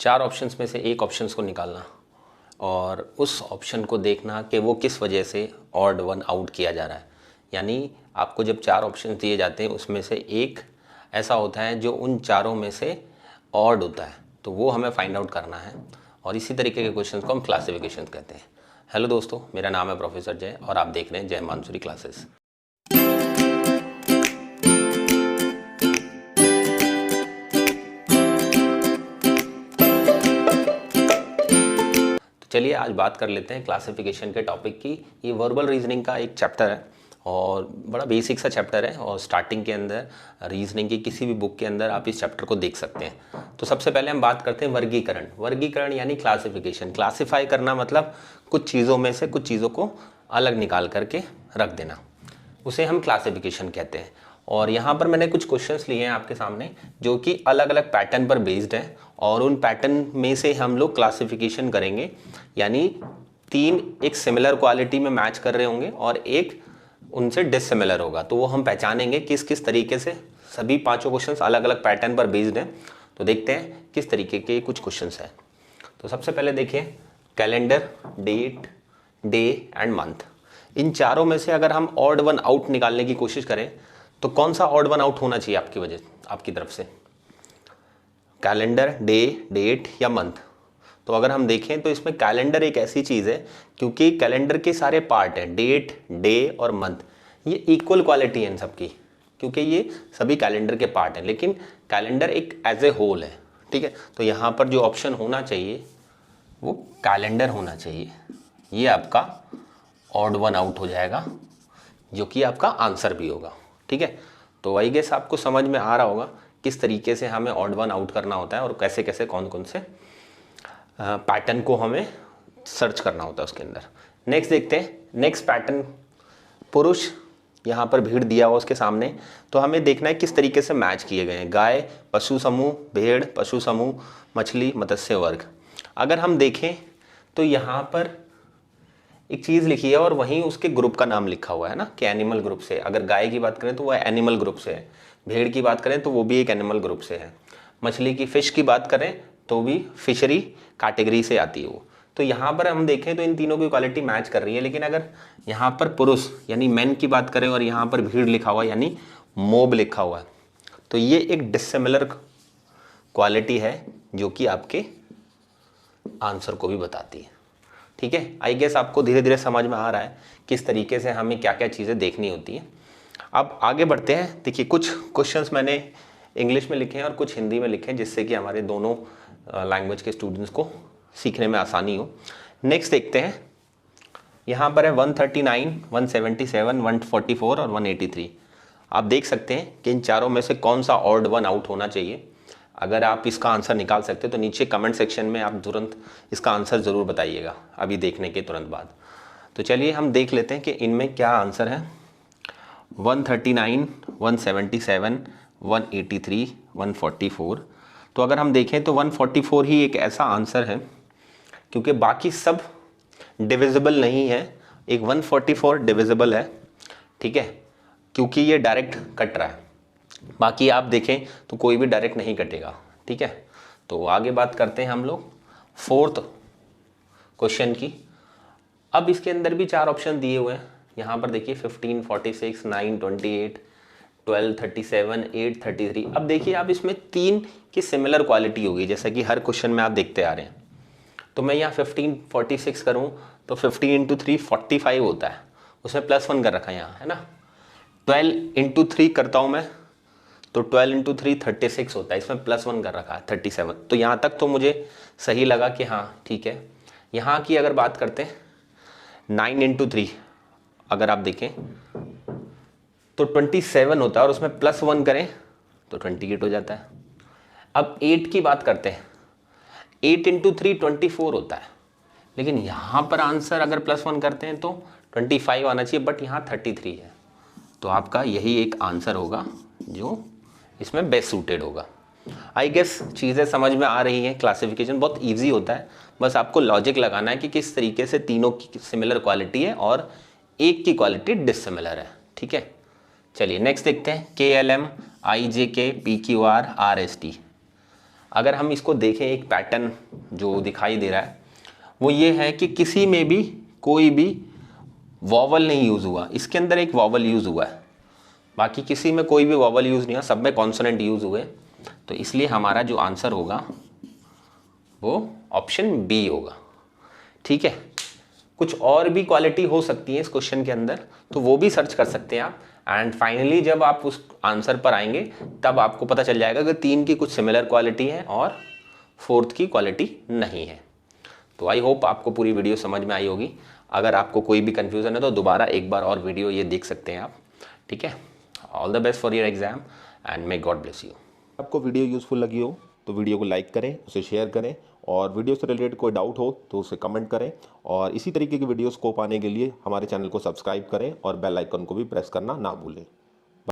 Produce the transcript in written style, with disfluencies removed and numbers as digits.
चार ऑप्शंस में से एक ऑप्शंस को निकालना और उस ऑप्शन को देखना कि वो किस वजह से ऑड वन आउट किया जा रहा है। यानी आपको जब चार ऑप्शन दिए जाते हैं उसमें से एक ऐसा होता है जो उन चारों में से ऑड होता है, तो वो हमें फाइंड आउट करना है। और इसी तरीके के क्वेश्चंस को हम क्लासिफिकेशन कहते हैं। हेलो दोस्तों, मेरा नाम है प्रोफेसर जय और आप देख रहे हैं जय मान सूरी क्लासेस। चलिए आज बात कर लेते हैं क्लासिफिकेशन के टॉपिक की। ये वर्बल रीजनिंग का एक चैप्टर है और बड़ा बेसिक सा चैप्टर है और स्टार्टिंग के अंदर रीजनिंग की किसी भी बुक के अंदर आप इस चैप्टर को देख सकते हैं। तो सबसे पहले हम बात करते हैं वर्गीकरण। वर्गीकरण यानी क्लासिफिकेशन। क्लासिफाई करना मतलब कुछ चीज़ों में से कुछ चीज़ों को अलग निकाल करके रख देना, उसे हम क्लासिफिकेशन कहते हैं। और यहाँ पर मैंने कुछ क्वेश्चंस लिए हैं आपके सामने जो कि अलग अलग पैटर्न पर बेस्ड है और उन पैटर्न में से हम लोग क्लासिफिकेशन करेंगे। यानी तीन एक सिमिलर क्वालिटी में मैच कर रहे होंगे और एक उनसे डिससिमिलर होगा, तो वो हम पहचानेंगे किस किस तरीके से। सभी पांचों क्वेश्चंस अलग अलग पैटर्न पर बेस्ड हैं, तो देखते हैं किस तरीके के कुछ क्वेश्चंस हैं। तो सबसे पहले देखिए, calendar, date, day and month. इन चारों में से अगर हम ऑड वन आउट निकालने की कोशिश करें तो कौन सा ऑड वन आउट होना चाहिए आपकी तरफ से? कैलेंडर, डे, डेट या मंथ? तो अगर हम देखें तो इसमें कैलेंडर एक ऐसी चीज़ है क्योंकि कैलेंडर के सारे पार्ट हैं, डेट, डे और मंथ, ये इक्वल क्वालिटी है इन सबकी क्योंकि ये सभी कैलेंडर के पार्ट हैं। लेकिन कैलेंडर एक एज ए होल है, ठीक है। तो यहाँ पर जो ऑप्शन होना चाहिए वो कैलेंडर होना चाहिए। ये आपका ऑड वन आउट हो जाएगा जो कि आपका आंसर भी होगा, ठीक है। तो आई गेस आपको समझ में आ रहा होगा किस तरीके से हमें ऑड वन आउट करना होता है और कैसे कैसे कौन कौन से पैटर्न को हमें सर्च करना होता है उसके अंदर। नेक्स्ट देखते हैं, नेक्स्ट पैटर्न, पुरुष। यहाँ पर भीड़ दिया हुआ उसके सामने, तो हमें देखना है किस तरीके से मैच किए गए हैं। गाय, पशु समूह, भेड़, पशु समूह, मछली, मत्स्य वर्ग। अगर हम देखें तो यहाँ पर एक चीज़ लिखी है और वहीं उसके ग्रुप का नाम लिखा हुआ है ना कि एनिमल ग्रुप से। अगर गाय की बात करें तो वह एनिमल ग्रुप से है, भेड़ की बात करें तो वो भी एक एनिमल ग्रुप से है, मछली की फिश की बात करें तो भी फिशरी कैटेगरी से आती है वो। तो यहाँ पर हम देखें तो इन तीनों की क्वालिटी मैच कर रही है। लेकिन अगर यहाँ पर पुरुष यानी मैन की बात करें और यहाँ पर भीड़ लिखा हुआ यानी मोब लिखा हुआ है, तो ये एक डिससिमिलर क्वालिटी है जो कि आपके आंसर को भी बताती है, ठीक है। आई गेस आपको धीरे धीरे समझ में आ रहा है किस तरीके से हमें क्या क्या चीज़ें देखनी होती हैं। अब आगे बढ़ते हैं। देखिए, कुछ क्वेश्चंस मैंने इंग्लिश में लिखे हैं और कुछ हिंदी में लिखे हैं जिससे कि हमारे दोनों लैंग्वेज के स्टूडेंट्स को सीखने में आसानी हो। नेक्स्ट देखते हैं, यहाँ पर है 139, 177, 144 और 183। आप देख सकते हैं कि इन चारों में से कौन सा ऑड वन आउट होना चाहिए। अगर आप इसका आंसर निकाल सकते हैं तो नीचे कमेंट सेक्शन में आप तुरंत इसका आंसर ज़रूर बताइएगा अभी देखने के तुरंत बाद। तो चलिए हम देख लेते हैं कि इनमें क्या आंसर है। 139, 177, 183, 144। तो अगर हम देखें तो 144 ही एक ऐसा आंसर है क्योंकि बाकी सब डिविजिबल नहीं है। एक 144 डिविजिबल है, ठीक है, क्योंकि ये डायरेक्ट कट रहा है। बाकी आप देखें तो कोई भी डायरेक्ट नहीं कटेगा, ठीक है। तो आगे बात करते हैं हम लोग फोर्थ क्वेश्चन की। अब इसके अंदर भी चार ऑप्शन दिए हुए हैं। यहाँ पर देखिए 15, 46, 9, 28, 12, 37, 8, 33। अब देखिए आप इसमें तीन की सिमिलर क्वालिटी होगी जैसा कि हर क्वेश्चन में आप देखते आ रहे हैं। तो मैं यहाँ 15, 46 करूँ तो 15 × 3 45 होता है, उसमें +1 कर रखा है यहाँ, है ना। 12 × 3 करता हूँ मैं तो 12 × 3 36 होता है, इसमें +1 कर रखा है 37। तो यहाँ तक तो मुझे सही लगा कि हाँ ठीक है। यहाँ की अगर बात करते हैं 9 × 3 अगर आप देखें तो 27 होता है और उसमें +1 करें तो 28 हो जाता है। अब 8 की बात करते हैं, 8 × 3 24 होता है, लेकिन यहाँ पर आंसर अगर +1 करते हैं तो 25 आना चाहिए, बट यहाँ 33 है। तो आपका यही एक आंसर होगा जो इसमें बेस्ट सूटेड होगा। आई गेस चीज़ें समझ में आ रही हैं। क्लासिफिकेशन बहुत इजी होता है, बस आपको लॉजिक लगाना है कि किस तरीके से तीनों की सिमिलर क्वालिटी है और एक की क्वालिटी डिससिमिलर है, ठीक है। चलिए नेक्स्ट देखते हैं, KLM, IJK, PQR, RST। अगर हम इसको देखें, एक पैटर्न जो दिखाई दे रहा है वो ये है कि किसी में भी कोई भी वॉवल नहीं यूज़ हुआ, इसके अंदर एक वॉवल यूज़ हुआ है, बाकी किसी में कोई भी वॉवल यूज़ नहीं हुआ, सब में कॉन्सोनेंट यूज़ हुए। तो इसलिए हमारा जो आंसर होगा वो ऑप्शन बी होगा। ठीक है, कुछ और भी क्वालिटी हो सकती है इस क्वेश्चन के अंदर, तो वो भी सर्च कर सकते हैं आप। एंड फाइनली जब आप उस आंसर पर आएंगे तब आपको पता चल जाएगा कि 3 की कुछ सिमिलर क्वालिटी है और 4th की क्वालिटी नहीं है। तो आई होप आपको पूरी वीडियो समझ में आई होगी। अगर आपको कोई भी कन्फ्यूज़न है तो दोबारा एक बार और वीडियो ये देख सकते हैं आप। ठीक है, all the best for your exam and may God bless you. आपको वीडियो यूज़फुल लगी हो तो वीडियो को लाइक करें, उसे शेयर करें, और वीडियो से रिलेटेड कोई डाउट हो तो उसे कमेंट करें, और इसी तरीके की वीडियोस को पाने के लिए हमारे चैनल को सब्सक्राइब करें और बेल आइकन को भी प्रेस करना ना भूलें।